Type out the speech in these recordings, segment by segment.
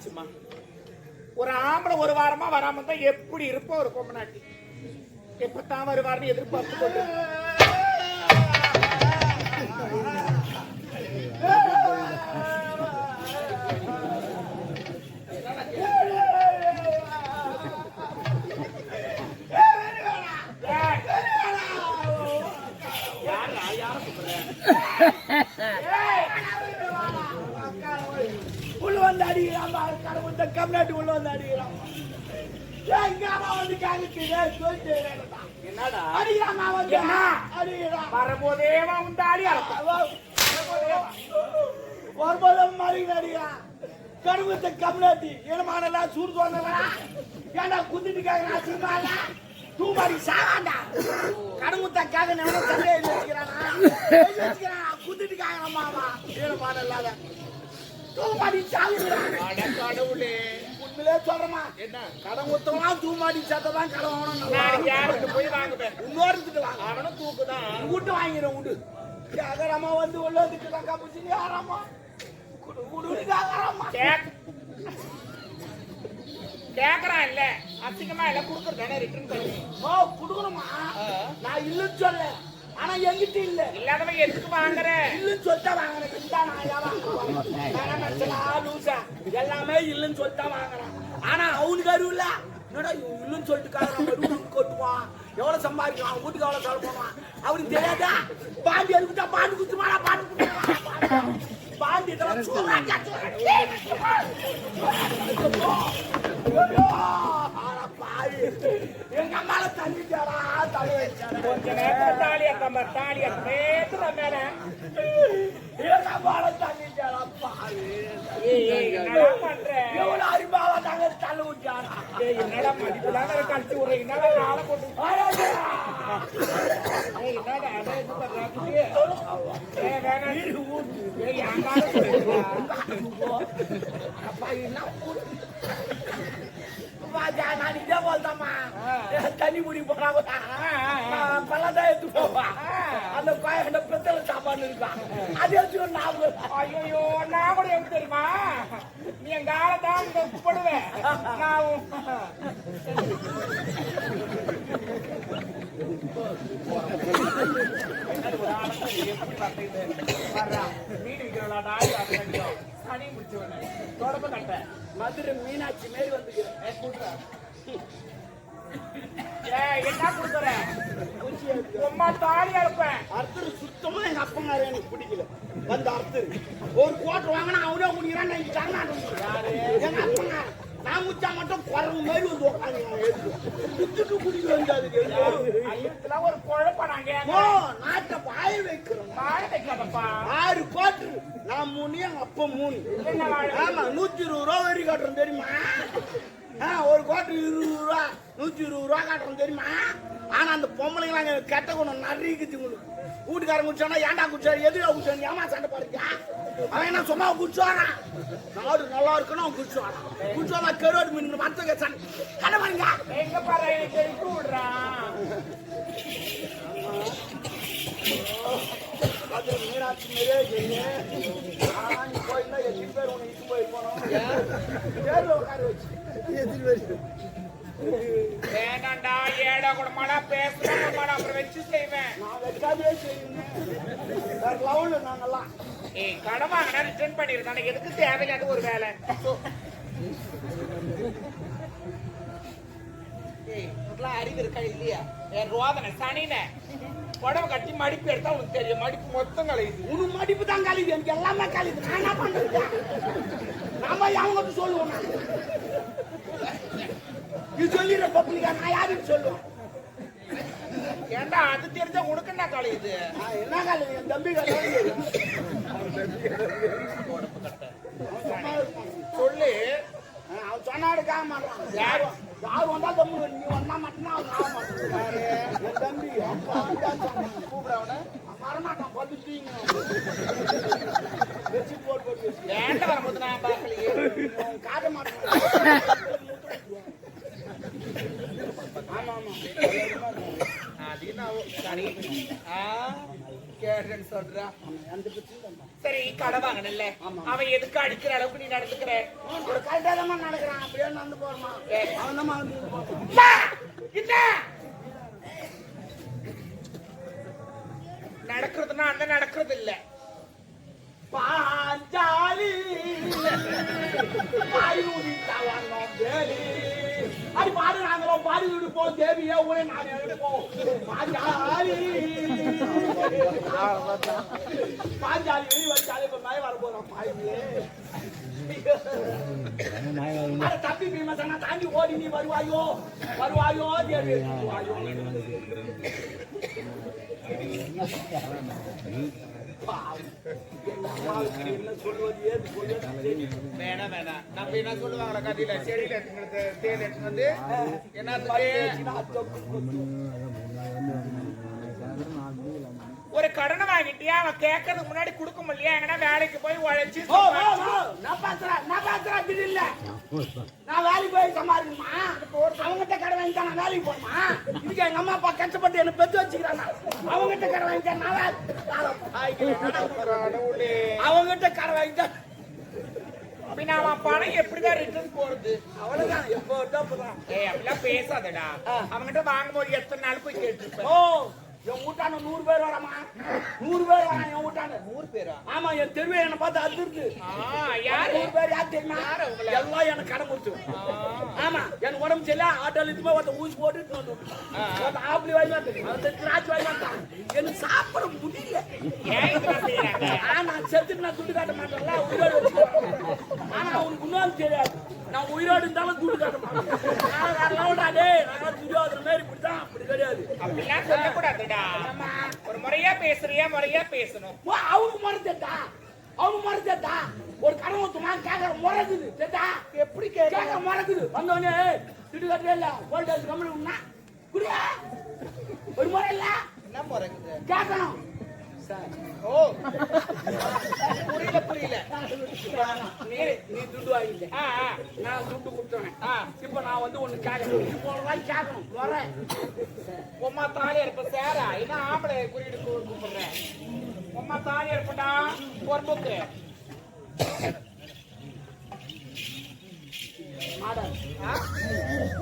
ஆச்சுமா. ஒரு ஆம்பளை ஒரு வாரமா வராம தான் எப்படி இருப்போம் ஒரு பொம்மநாட்டி. எப்பத்தான் வருவார்னு எதிர்பார்த்து கொண்டு உள்ள வந்து அடிக்கிறான். கடவுள் கம்நாட்டு உள்ள வந்து அடிக்கிறான். என்னடா அடிக்கிறான் வரபோதேவா உண்டாடி வரும்போதும் அடிக்கிறான். கடவுளத்தை கம்நாட்டி ஏனமானலாம் சூடு சொன்னா ஏன்டா குந்திட்டுக்காக தூமாடி சாவாண்டா. கடவுளத்தாக்காக எவனும் சண்டையை வச்சுக்கிறானா குந்திட்டுக்காக நம்மாவா ஏனமான இல்லாத தூமாடி சாவுறான். கடவுளே உண்மையிலே சொல்றமா என்ன கடன் ஒத்தவனா தூமாடி சத்ததான் கடன் வாங்கணும். யாருக்கு போய் வாங்குவேன் இன்னொருத்துட்டு வாங்க. அவனும் தூக்குதான் விட்டு வாங்கிடும் விடு. அகரமா வந்து உள்ள வந்துட்டு காப்பிச்சு யாராமா கேக்குறான் இல்ல அசிங்கமா இல்ல குடுக்கறதானே ரிட்டர்ன் பண்ணி. ஓ குடுக்கணுமா? நான் இல்லன்னு சொல்ல. ஆனா எங்கிட்ட இல்ல. இல்லாதவன் எதுக்கு வாங்குற? இல்லன்னு சொல்லிட்டா வாங்குறேன். லூசா எல்லாமே இல்லன்னு சொல்லிட்டா வாங்குறேன். ஆனா அவனுக்கு அறிவு இல்ல. என்னடா இல்லன்னு சொல்லிட்டு கொட்டுவான். எவ்வளவு சம்பாதிக்கலாம் வீட்டுக்கு எவ்வளவு செலவு பண்ணுவான் அவனுக்கு தெரியாதா? பாண்டி அதுக்கிட்டா பாண்டு குத்துமாடா பாண்டு பாண்டி எங்க அம்மால தண்ணிச்சாரா தலை வச்சாரா கொஞ்ச நேரத்துல தாலி அக்கம்மா தாலி அக்கேத்துற மேல எங்க அம்மால தண்ணிச்சாரா பாரு. என்னடா பண்ற? எவ்வளவு அறிவாவா தாங்க தலை ஊச்சாரா? என்னடா மதிப்புலாம் கழிச்சு விடுற என்னடா நாளை போட்டு என்னடா அதை இது பண்றாங்க நான் இதே போல்தாமா தண்ணி முடி போனா பல்லதான் எடுத்து போவா. அந்த கோயில பிரச்சனை சாப்பாடு இருக்கான் அது எடுத்து நான் ஐயோ நான் கூட எப்படி தெரியுமா நீ எங்க ஆளதான் போடுவேன் நான் மீன் விற்கிறா சனி முடிச்சவன தொடப்ப கட்ட மதுரை மீனாட்சி மாரி வந்துக்கிறேன். என்ன கொடுக்குற உமா தாலி அறுப்பேன். அர்த்தர் சுத்தமா எங்க அப்பங்கார எனக்கு பிடிக்கல. வந்து அர்த்தர் ஒரு கோட்டர் வாங்கினா அவனே முடிக்கிறான். எங்க அப்பங்கார நான் முச்சா மட்டும் குறவு மாதிரி வந்து உட்காந்து குத்துட்டு குடிக்க வந்தாது. ஒரு குழப்பம் நாங்க நாட்டை பாய வைக்கிறோம். வாழ வைக்காதப்பா 6 கோட்டர் நான் 3 எங்க அப்பா 3. ஆமா 120 ரூபா வரி கட்டுறோம் தெரியுமா? ஒரு கோட்டர் 20 ரூபா 120 ரூபா காட்டுறோம் தெரியுமா? ஆனா அந்த பொம்பளைங்களாம் கெட்ட குணம் நிறைய உங்களுக்கு. வீட்டுக்காரன் குடிச்சானா ஏன்டா குடிச்சாரு எதுடா குடிச்சாரு ஏமா சண்டை பாருங்க. அவன் என்ன சும்மா குடிச்சுவாரான். நாடு நல்லா இருக்குன்னு அவன் குடிச்சுவாரான். குடிச்சுவாரா கருவாடு மீன் மத்த சண்டை பாருங்க. எங்க பாரு எனக்கு விடுறான். அது மீனாட்சி மாரியே போயிருந்தா 8 பேர் உன்னை இட்டு போய் போனோம். தேர்ல உட்கார வச்சு வேண்டாண்டா ஏடா கூடமாடா பேசுறேன் அப்புறம் வச்சு செய்வேன். நான் வச்சாதே செய்வேன். வேற லெவல்ல நாங்கெல்லாம் கடன் வாங்கினா ரிட்டர்ன் பண்ணிருக்காங்க. எதுக்கு தேவையில்லாத ஒரு வேலை? அறிவு இருக்கா இல்லையா? என் ரோதனை சனின உடம்பு கட்டி மடிப்பு எடுத்தா உனக்கு தெரியும். மடிப்பு மொத்தம் கலையுது. உனக்கு மடிப்பு தான் கழிவு. எனக்கு எல்லாமே கழிவு. நான் என்ன பண்றது? நாம அவங்க சொல்லுவோம். நீ சொல்லிடுற பப்ளிக்கா நான் யாருன்னு சொல்லுவேன். ஏண்டா அது தெரிஞ்சா உனக்கு என்ன கலையுது? என்ன கழிவு? என் தம்பி கழிவு சொல்லு. அவன் சொன்னாடுக்காக மாட்டான். யார் வந்தா தம்பி நீ வந்தா மட்டும்தான் அவன் ஆக மாட்டான். என் தம்பி கூப்பிடவன வரமாட்டான். பத்துட்டீங்க வச்சு போட்டு ஏன்டா வரும்போது நான் பார்க்கலையே. காட்ட மாட்டான். ஆமா ஆமா அது சரி. வேறன்னு சொல்றா. அந்த பிரச்சனை சரி கடை வாங்கணும்ல, அவன் எதுக்கு அடிக்கிற அளவுக்கு நீ நடந்துக்கிற? ஒரு கரெக்டாக நடக்கிறான், அப்படியே நடந்து போறமா அவன் தான் வந்து நடக்கிறதுனா அந்த நடக்கிறது இல்ல. பாஞ்சாலி அது பாடு நாங்களும் பாடி விடுப்போம் தேவியே ஊரே நாங்க எடுப்போம். பாஞ்சாலி பாஞ்சாலி வெளி வச்சாலே இப்ப மழை வர போறோம். பாயிலே தப்பி பீமசனா தாண்டி ஓடி நீ வருவாயோ வருவாயோ தேவி வருவாயோ. வேணாம் வேணாம், நம்ம என்ன சொல்லுவாங்களா கதையில, செடியில தேல் எடுத்து வந்து என்ன ஒரு கடனை வாங்கிட்டியா, அவன் கேட்கறதுக்கு முன்னாடி கொடுக்க முடியலையா? எங்கன்னா வேலைக்கு போய் உழைச்சு நான் வேலைக்கு போய் சம்பாதிக்கணுமா? அவங்ககிட்ட கடை வாங்கிட்டா நான் வேலைக்கு போகணுமா? இதுக்கு எங்க அம்மா அப்பா கஷ்டப்பட்டு என்ன பெற்று வச்சுக்கிறாங்க. அவங்ககிட்ட கடை வாங்கிட்டா நான் அவங்ககிட்ட கடை வாங்கிட்டா அவன் பணம் எப்படிதான் ரிட்டர்ன் போறது? அவ்வளவுதான் எப்போ அப்படிலாம் பேசாதடா. அவங்ககிட்ட வாங்கும்போது எத்தனை நாள் போய் கேட்டுருப்பேன். ஓ என் வீட்டான 100 பேர் வரமா? 100 பேர் வரான் என் வீட்டான. 100 பேரா? ஆமா, என் தெருவே என்ன பார்த்து அதிர்ந்து. யாரு 100 பேர் யார் தெரியுமா? எல்லாம் எனக்கு கடன் கொடுத்து. ஆமா, எனக்கு உடம்பு சரியில்லை, ஆட்டோல இதுமே ஒருத்த ஊசி போட்டு ஆப்பிளி வாங்கி வந்து திராட்சை வாங்கி வந்தான். எனக்கு சாப்பிட முடியல. நான் செத்துட்டு நான் துட்டு காட்ட மாட்டேன்ல, உயிரோடு வச்சுக்கிறேன். ஆனா அவனுக்கு இன்னும் தெரியாது, நான் உயிரோடு இருந்தாலும் துட்டு காட்ட மாட்டேன். துரியோதன மாதிரி இப்படிதான், அப்படி கிடையாது. அப்படிலாம் சொல்லக்கூடாதுடா. ஒரு முறையா பேசுறியா? முறையா பேசணும். அவங்க மறந்துட்டா, அவங்க மறந்துட்டா. ஒரு கடன் ஊத்துமா கேட்கற முறைக்குது. சேட்டா எப்படி கேட்க முறைக்குது. வந்தோடனே துட்டு கட்டவே இல்ல, வோல்டேஜ் கம்மி உண்ணா குடியா ஒரு முறை இல்ல. என்ன முறைக்குது? கேட்கணும். ஓ புரியல புரியல. நீ துட்டு வாங்கிட்ட, நான் துட்டு கொடுத்தேன். இப்ப நான் வந்து ஒண்ணு கேட்கணும். இப்போ கேட்கணும் முறை. உம்மா தாலியா இருப்ப சேரா என்ன ஆம்பளை குறியீடு கூப்பிடுறேன். உம்மா தாலியா இருப்படா ஒரு புக்கு மாடல்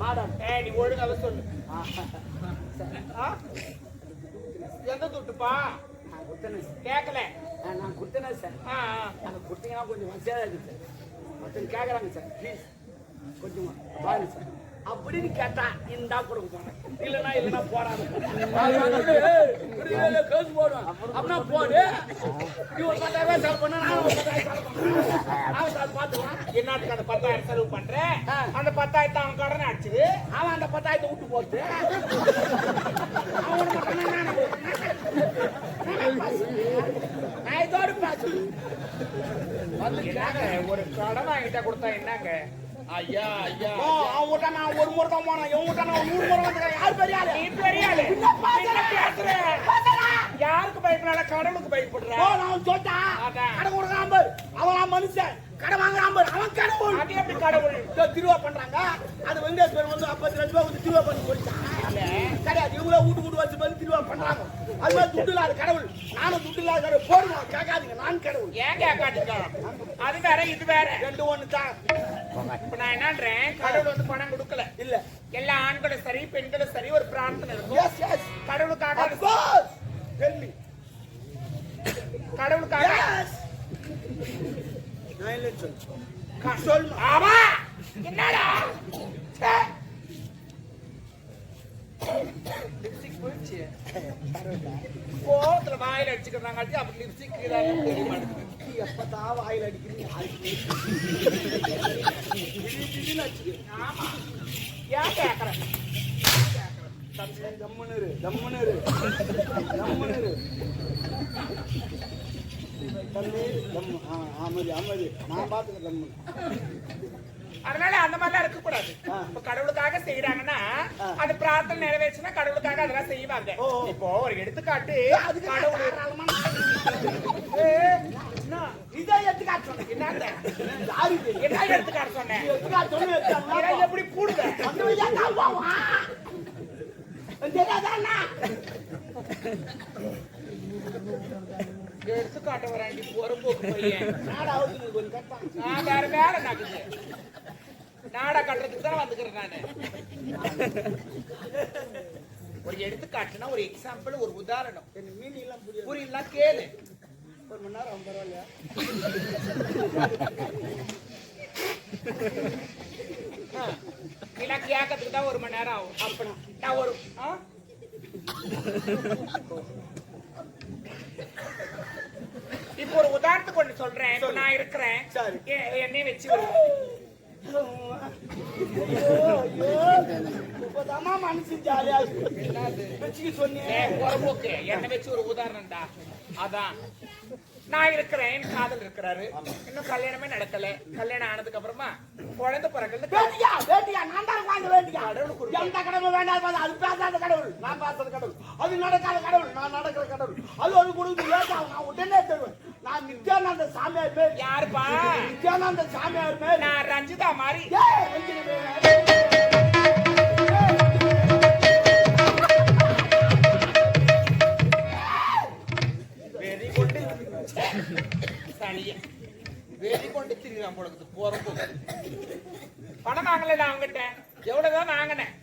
மாடல். நீ ஒழுங்காக சொல்லு. எந்த துட்டுப்பா? கேட்கல. நான் கொடுத்தேன் சார். அதை கொடுத்தீங்கன்னா கொஞ்சம் வசதியாக இருக்கு சார். மற்றவங்க கேட்குறாங்க சார், ப்ளீஸ் கொஞ்சம் பாருங்க சார் அப்படின்னு கேட்டா இந்தா கொடுக்க போனேன். இல்லைன்னா போறாங்க கேஸ் போடுவேன். அப்படின்னா போடு, நீ ஒரு 10,000 செலவு பண்ண, நானும் ஒரு 10,000 செலவு பண்ணுவேன். பார்த்துக்கலாம். என்னத்துக்கு அந்த 10,000 செலவு பண்றேன்? அந்த 10,000 அவன் கடனை அடிச்சுது. அவன் அந்த 10,000 விட்டு போட்டு நான் இதோடு பேசு ஒரு கடன் வாங்கிட்டா கொடுத்தா என்னங்க? ஐயா ஐயா அவங்ககிட்ட நான் ஒரு முறை தான் போனேன். இவங்ககிட்ட நான் 100 முறை வந்துட்டேன். யார் பெரிய ஆளு? நீ பெரிய ஆளு. யாருக்கு பயப்படாத? கடவுளுக்கு பயப்படுற. நான் சொல்லிட்டேன், கடை கொடுக்குறான் பாரு, அவன் மனுஷன். கடை வாங்குறான் பாரு, அவன் கடவுள். அது எப்படி கடவுள்? திருவா பண்றாங்க. அது வெங்கடேஸ்வரன் வந்து 50 லட்சம் ரூபாய் வந்து திருவா பண்ணி போயிட்டான். கிடையாது, இவங்கள வீட்டு வச்சு பண்ணி திருவா பண்றாங்க. அது மாதிரி துட்டு இல்லாத கடவுள். நானும் துட்டு இல்லாத கடவுள். போடுவோம், கேட்காதீங்க, நான் கடவுள். ஏன் கேட்காதீங்க? அது வேற இது வேற, ரெண்டு ஒண்ணு தான். இப்ப நான் என்னன்றேன், கடவுள் வந்து பணம் கொடுக்கல இல்ல. எல்லா ஆண்களும் சரி பெண்களும் சரி ஒரு பிரார்த்தனை இருக்கும். கடவுளுக்காக கடவுளுக்காக என்னடா கோத்துல வாயில அடிச்சுக்கிறாங்க. அப்படி லிப்ஸ்டிக் தெரிய மாட்டேங்குது. எப்பதான் வாயில அடிக்கிறீங்க? ஏன் கேக்குறேன்? தம்முனரு தம்முனரு தம்முனரு அமைதி நான் பாத்துக்க தம்மு. அதனால அந்த மாதிரிலாம் இருக்க கூடாது. இப்ப கடவுளுக்காக செய்யறாங்கன்னா அது பிரார்த்தனை நிறைவேச்சுன்னா கடவுளுக்காக அதெல்லாம் செய்வாங்க. இப்போ ஒரு எடுத்துக்காட்டு, இதை எடுத்துக்காட்டு சொன்னேன். என்ன எடுத்துக்காட்டு சொன்னேன்? எப்படி கூடுத எடுத்து காட்ட வராண்டி பொறுப்போக்கு பையன். நாடா அவுத்து கொஞ்சம் கட்டா. நான் வேற வேலை நடக்குது. நாடா கட்டுறதுக்கு தான் வந்துக்கிறேன் நானு. ஒரு எடுத்துக்காட்டுனா ஒரு எக்ஸாம்பிள், ஒரு உதாரணம். மீன் எல்லாம் புரியலாம் கேளு. ஒரு மணி நேரம் பரவாயில்லையா? நீலாம் கேட்கறதுக்கு தான் 1 மணி நேரம் ஆகும். அப்பனா நான் ஒரு இப்போ ஒரு உதாரணத்துக்கு ஒண்ணு சொல்றேன். இப்ப நான் இருக்கிறேன், என்னைய வச்சு மனசு ஜாலியா சொன்னேன். என்ன வச்சு ஒரு உதாரணம்டா. அதான் நான் இருக்கிறேன், என் காதல் இருக்கிறாரு, இன்னும் கல்யாணமே நடக்கல. கல்யாணம் ஆனதுக்கு அப்புறமா குழந்தை பிறகு கடவுள், நான் பேசுறது கடவுள், அது நடக்காத கடவுள், நான் நடக்கிற கடவுள், அது ஒரு குடும்பம் நான் உடனே தருவேன். நான் நித்யானந்த சாமியார் பேர். யாருப்பா? நித்யானந்த சாமியார் பேர். நான் ரஞ்சிதா மாதிரி. வெறி கொண்டு சனிய வெறி கொண்டு திரிகிறான் பொழுது போறப்போ. பணம் வாங்கல நான் அவங்ககிட்ட. எவ்வளவுதான் வாங்கினேன்.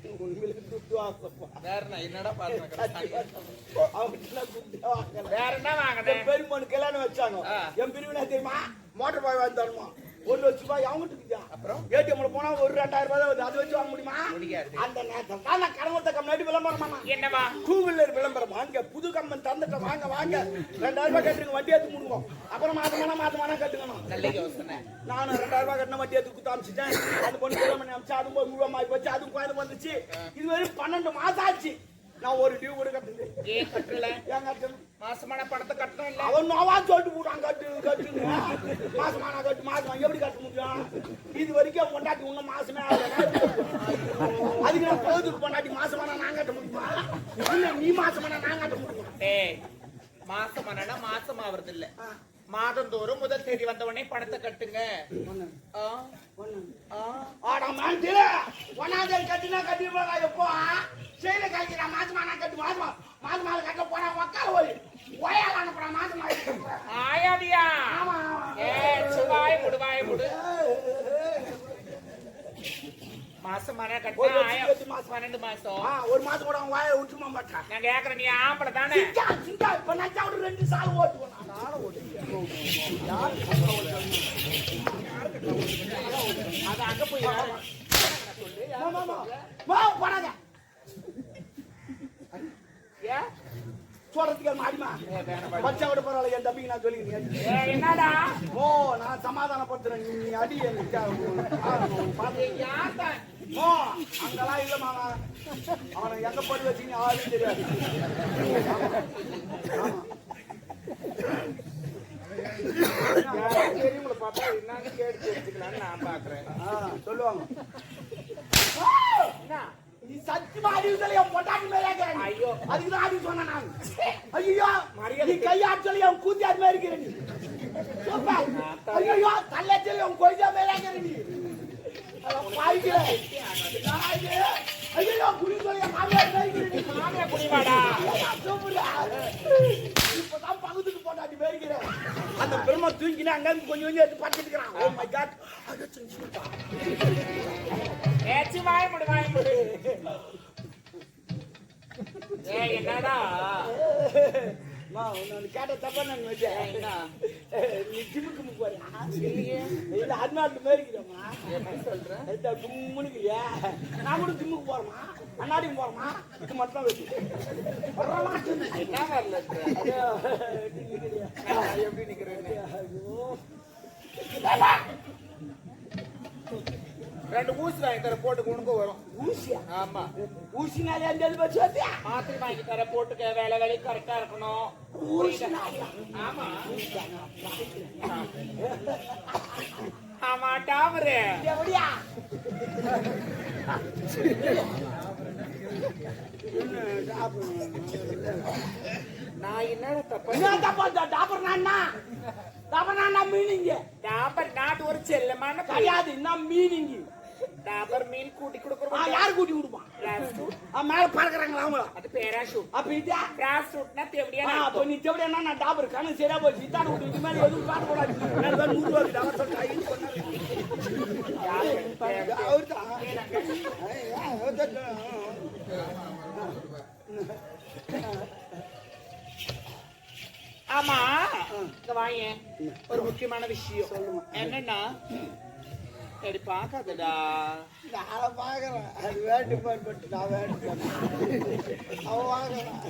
வேற என்னடா பாருங்க, வேற என்ன வாங்கினேன்? பெருமனு கல்யாணம் வச்சாங்க. என் பிரிவினா தெரியுமா? மோட்டர் பாய் வாங்கி தரணுமா? 1 லட்ச ரூபாய் அவங்ககிட்ட இருக்குதா? அப்புறம் ஏடிஎம்ல போனா ஒரு 2000 ரூபாய் வருது. அது வச்சு வாங்க முடியுமா? முடியாது. அந்த நேரத்துல தான் நான் கடவுளத்த கம்பெனி விளம்பரமா. என்னவா? 2 வீலர் விளம்பரம். அங்க புது கம்பெனி தந்துட்ட, வாங்க வாங்க 2000 ரூபாய் கட்டுங்க, வட்டி ஏத்து முடுவோம். அப்புறம் மாசமான கட்டுக்கணும். நல்ல யோசனை. நானும் 2000 ரூபாய் கட்டின வட்டி ஏத்து குத்து அமிச்சிட்டேன். அது பொண்ணு கிளம்பி அமிச்சு அதுவும் போய் முழுவமாய் போச்சு. அதுவும் கோயில் வந்துச்சு. இது வரைக்கும் 12 மாசம் ஆச்சு. நான் ஒரு டியூ கூட கட்டல. ஏன் கட்டல? ஏன் கட்டணும்? மாசமான பணத்தை கட்டணும் இல்ல. அவன் நோவா சொல்லிட்டு போட்டான் கட்டுங்க. மாசமான கட்டு மாசம் எப்படி கட்ட முடியும்? இது வரைக்கும் பொண்டாட்டி இன்னும் மாசமே அதுக்கு நான் போதுக்கு பொண்டாட்டி மாசமான நான் கட்ட முடியுமா? இல்ல நீ மாசமான நான் கட்ட முடியுமா? ஏய், மாசமானா மாசம் ஆவறது இல்ல. மாதந்தோறும் முதல் தேதி வந்த உடனே பணத்தை கட்டுங்க. கட்டினா கட்டி எப்போ செயல கழிக்கிறா? மாசமான கட்டு மாசமான கட்ட போனா உக்கார போய் ஒயால அனுப்புறா. மாசமா ஆயாடியா? சுவாய் முடுவாய் முடு. மாசமான கட்ட 12 மாசம். ஒரு மாசம் கூட அவன் வாயை விட்டுமா மாட்டான். நான் கேக்குறேன், நீ ஆம்பளை தானே? இப்ப நான் ஒரு 2 சால் ஓட்டுவேன். அது அங்க போய் போறாங்க. சொல்றதுக்கு மாடிமா பச்சா விட பரவாயில்ல. என் தம்பிக்கு நான் சொல்லிக்கிறேன். என்னடா? நான் சமாதானப்படுத்துறேன். நீ அடி அங்கெல்லாம் இல்ல மாமா. அவனை எங்க போய் வச்சுன்னு யாரும் தெரியாது. பெரியவங்களை பார்த்தா என்னன்னு கேட்டு தெரிஞ்சுக்கலான்னு நான் பாக்குறேன். சொல்லுவாங்க. நீ சத்தியமா அறிவுதலை என் பொட்டாட்டி மேலே. ஐயோ, அதுக்குதான் அறிவு சொன்ன நான். ஐயோ, நீ கையாற்றலை என் கூத்தியார் மேலே இருக்கிற நீ. ஐயோ, தள்ளச்சலை என் கொய்தா மேலே இருக்கிற நீ. ஐயோ, குடிசொலை என் மாமியார் மேலே இருக்கிற நீ. மாமியார் குடிவாடா. இப்பதான் பகுதிக்கு பொட்டாட்டி மேலே இருக்கிற. அந்த பெருமை தூங்கினா அங்க கொஞ்சம் கொஞ்சம் எடுத்து பார்த்துட்டு இருக்கிறான். Oh my god. வாய் முடு வாய் முடு. என்னடா கேட்ட தப்பா நான் வச்சேன். நீ ஜிம்முக்கு போறியா? இல்ல அண்ணாட்டு மேரிக்கிறோமா? சொல்றேன் கும்முனுக்குறியா? நான் கூட ஜிம்முக்கு போறோமா? அண்ணாடியும் போறோமா? இது மட்டும் வச்சு என்ன வரல எப்படி நிக்கிறேன்? 2 ஊசி வாங்கி தர போட்டு உனக்கு வரும். ஊசியா? ஆமா. ஊசினாலே அந்த வச்சு வச்சியா? மாத்திரை வாங்கி தர போட்டுக்க. வேலை வேலை கரெக்டா இருக்கணும். ஆமா ஆமா. டாமரு எப்படியா? நான் என்னடா தப்பா? என்ன தப்பா? டாபர் நானா? டாபர் நானா மீனிங்? டாபர் நாட் ஒரு செல்லமான கிடையாது. என்ன மீனிங்? டாபர் மீன் கூட்டி கொடுக்குறோம். யாரு கூட்டி கொடுப்பான்? மேல பறக்குறாங்களா அவங்க? அது பேராஷூட். அப்ப இதா பேராஷூட்னா தேவடியா? அப்ப நீ தேவடியா நான் டாபர் கண்ணு சரியா போச்சு. இதான விட்டு இது மேல எதுவும் காட்ட கூடாது. நான் 100 ரூபாய்க்கு டாபர் சொல்லிட்டு ஐன்னு சொன்னாரு. அவர்தான். ஆமா இங்க வாங்க. ஒரு முக்கியமான விஷயம் சொல்லுங்க. என்னன்னா சரி பாக்காதடா. நான் பாக்குறேன். அது வேட்டு பட்டு நான் வேட்டு அவன் வாங்குறான்.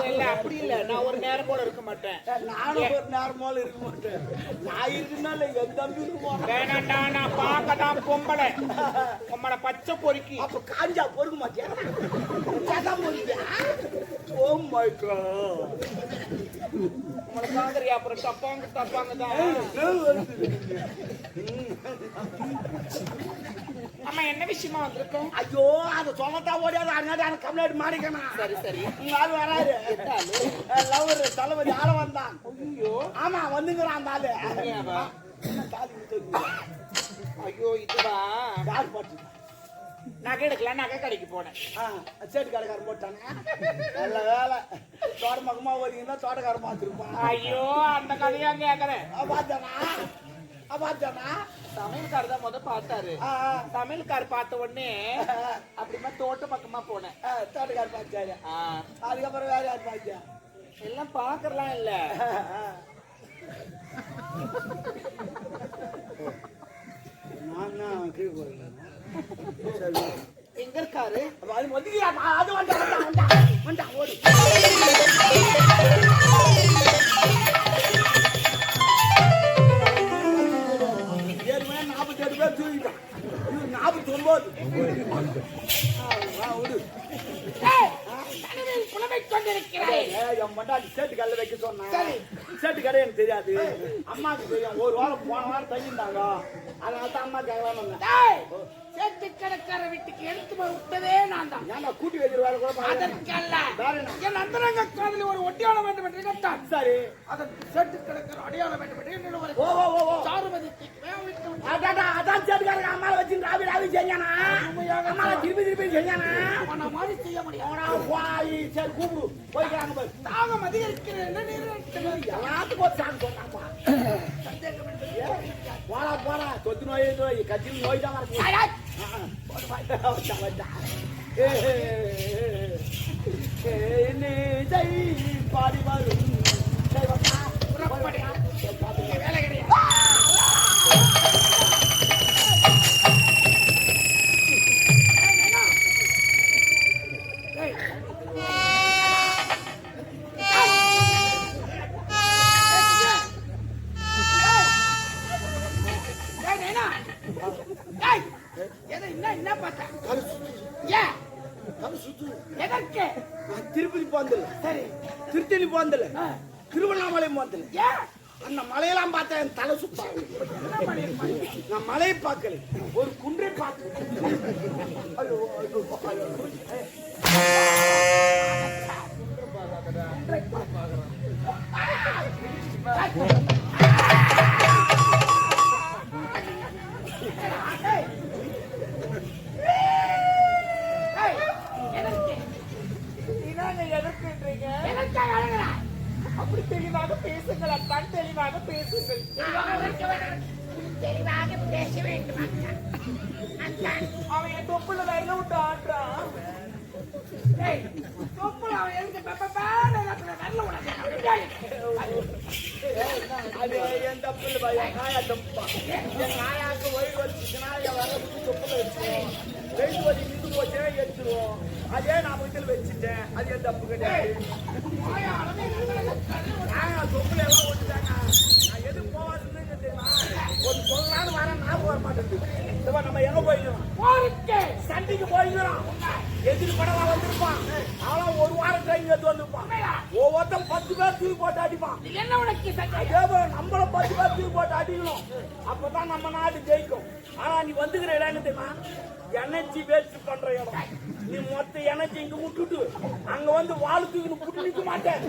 இல்ல அப்படி இல்ல, நான் ஒரு நேரம் போல இருக்க மாட்டேன். நானும் ஒரு நேரம் போல இருக்க மாட்டேன். நான் இருக்குனால என் தம்பி இருக்குமா? வேணாண்டா, நான் பார்க்கதான் பொம்பளை பொம்பளை பச்சை பொறுக்கி. அப்ப காஞ்சா பொறுக்க மாட்டியா? பொறுக்கியா? Oh my god. உங்களை பாக்குறியா? அப்புறம் தப்பாங்க தான். ஆமா என்ன விஷயமா வந்திருக்கோம்? ஐயோ அதை சொல்லத்தான் ஓடியாது. அங்கே கம்ப்ளைண்ட் மாறிக்கணும். சரி சரி. உங்க ஆள் வராது. லவர் தலைவர் யார வந்தான்? ஐயோ ஆமா வந்துங்கிறான் அந்த ஆளு. ஐயோ இதுவா யார் போட்டு நகை எடுக்கலாம், நகை கடைக்கு போனேன். சேட்டு கடைக்காரன் போட்டாங்க. நல்ல வேலை. தோட்டமக்கமா ஓடிங்கன்னா தோட்டக்காரன் பார்த்துருப்பான். ஐயோ அந்த கதையா கேக்குறேன். பார்த்தானா சமையல்கார் தான் பார்த்தாரு. சமையல்கார் பார்த்த உடனே அப்படிமா தோட்ட பக்கமா போனேன். தோட்டக்காரர் பார்த்தாரு. அதுக்கப்புறம் வேற யார் பார்த்தா? எல்லாம் பாக்குறலாம் இல்ல. நான் கீழே போறேன். எங்க இருக்காரு? அது வந்து அது வந்தா ஓடு. ஏற்கனவே 47 பேர் தூக்கிட்டான். 49. சேட்டு கல்ல வைக்க சொன்னா சேட்டு கடை எனக்கு தெரியாது. அம்மாவுக்கு தெரியும். ஒரு வாரம் போன வாரம் தங்கியிருந்தாங்க. அதனால தான் அம்மா கேட்கலாம். சேட்டு கடைக்கார வீட்டுக்கு எடுத்து விட்டதே நான் தான். ஏன்னா கூட்டி வைக்கிற வேலை கூட அதற்கல்ல என் அந்தரங்க காதலில் ஒரு ஒட்டியாளம் வேண்டும் என்று கேட்டான். சரி அதற்கு சேட்டு கடைக்கார அடையாளம் வேண்டும் என்று என்னோட சாருமதி அதான் சேட்டுக்காரங்க அம்மாவை வச்சு ராவி செஞ்சானா? அம்மாவை திருப்பி செஞ்சானா? அவனை மாதிரி செய்ய முடியும். சரி கூப்பிடு போய்க்கிறாங்க. தாகம் அதிகரிக்கிறேன் எல்லாத்துக்கும் ஒரு சாங் சொன்னாப்பா. போடா தொத்து நோய் கட்சியில் நோய் தான் வரணும். பாடி வரும் வேலை கிடையாது. திருப்பதி போந்தல, சரி திருத்தணி போந்தல, திருவண்ணாமலை போந்தல. அந்த மலையெல்லாம் பார்த்தா என் தலை சுத்தம். நான் மலையை பார்க்கல, ஒரு குன்றை பார்க்க. அப்படி தெளிவாக பேசுங்கள் அத்தான், தெளிவாக பேசுங்கள். தெளிவாக பேச வேண்டும். அவன் என் தொப்புல வரல விட்டு ஆடுறான். தொப்புல அவன் எதுக்கு அது என் தப்பு இல்லை பாய். நாயா தப்பா? என் நாயாக்கு வயிறு வச்சுச்சுன்னா என் வர தொப்புல வச்சுருவோம். வெயிட் வலி நின்று போச்சே எடுத்துருவோம். அதே நான் வீட்டில் வச்சுட்டேன். அது என் தப்பு கிடையாது. தொப்புல எல்லாம் ஓட்டுட்டாங்க. நான் எது போவாதுன்னு தெரியுமா? ஒரு சொல்லலான்னு வரேன், நான் போக மாட்டேங்குது. நம்ம எங்க போயிடுவோம்? சண்டைக்கு போய்க்கிறோம். எதிர்படலாம் வந்திருப்பான். அவன் ஒரு வாரம் ட்ரெயின் எடுத்து வந்திருப்பான். ஒவ்வொருத்தன் 10 பேர் தூக்கி போட்டு அடிப்பான். என்ன உனக்கு நம்மளும் 10 பேர் தூக்கி போட்டு அடிக்கணும். அப்பதான் நம்ம நாடு ஜெயிக்கும். ஆனா நீ வந்துக்கிற இடம் தெரியுமா? எனர்ஜி வேஸ்ட் பண்ற இடம். நீ மொத்த எனர்ஜி இங்க விட்டுட்டு அங்க வந்து வாழ் தூக்கி புட்டு நிக்க மாட்டேன்.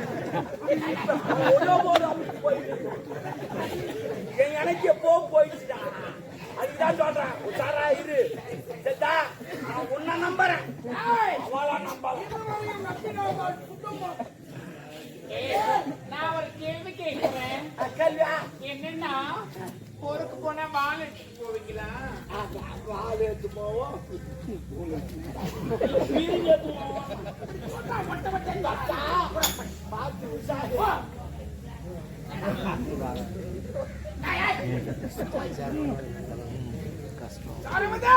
என் எனர்ஜி எப்போ போயிடுச்சுடா. அதுதான் சொல்றேன், உஷாரா இரு. நான் நம்புறேன். ஏய், அவளா நம்பலாம். நான் ஒரு கேள்வி கேட்கிறேன். கேள்வியா? என்னன்னா ஊருக்கு போனா வாழை எடுத்துட்டு போவீங்களா? வாழை எடுத்து போவோம். பார்த்து விசாரி. சாருமதி